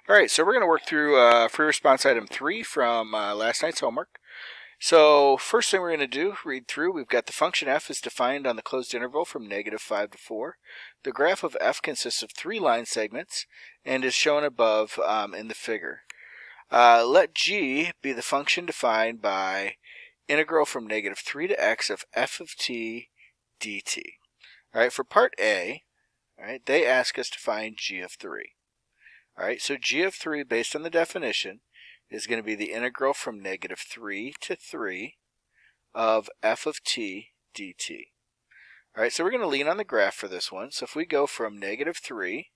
All right, so we're going to work through free response item 3 from last night's homework. So first thing we're going to do, read through, we've got the function f is defined on the closed interval from -5 to 4. The graph of f consists of 3 line segments and is shown above in the figure. Let g be the function defined by integral from -3 to x of f of t dt. All right, for part A, all right, they ask us to find g of 3. All right, so g of 3, based on the definition, is going to be the integral from -3 to 3 of f of t dt. All right, so we're going to lean on the graph for this one. So if we go from -3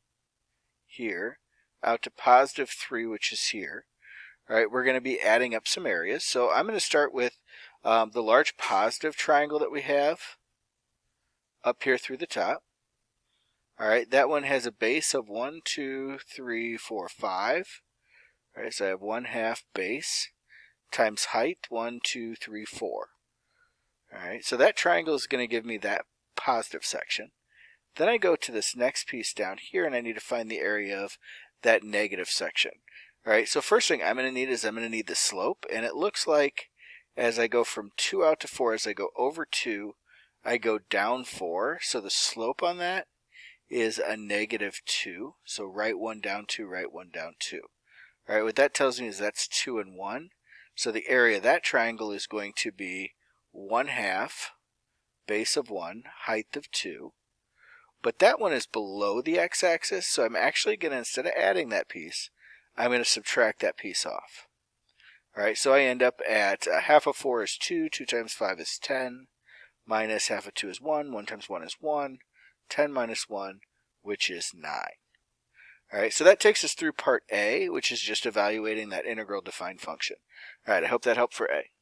here out to +3, which is here, all right, we're going to be adding up some areas. So I'm going to start with the large positive triangle that we have up here through the top. All right, that one has a base of 1, 2, 3, 4, 5. All right, so I have 1/2 base times height, 1, 2, 3, 4. All right, so that triangle is going to give me that positive section. Then I go to this next piece down here, and I need to find the area of that negative section. All right, so first thing I'm going to need is the slope, and it looks like as I go from 2 out to 4, as I go over 2, I go down 4. So the slope on that is a -2. So right 1 down 2, right 1 down 2. All right, what that tells me is that's 2 and 1. So the area of that triangle is going to be 1/2 base of 1, height of 2. But that one is below the x-axis, so I'm actually going to, instead of adding that piece, I'm going to subtract that piece off. All right, so I end up at 1/2 of 4 is 2, 2 times 5 is 10, minus 1/2 of 2 is 1, 1 times 1 is 1, 10 minus 1, which is 9. All right, so that takes us through part A, which is just evaluating that integral defined function. All right, I hope that helped for A.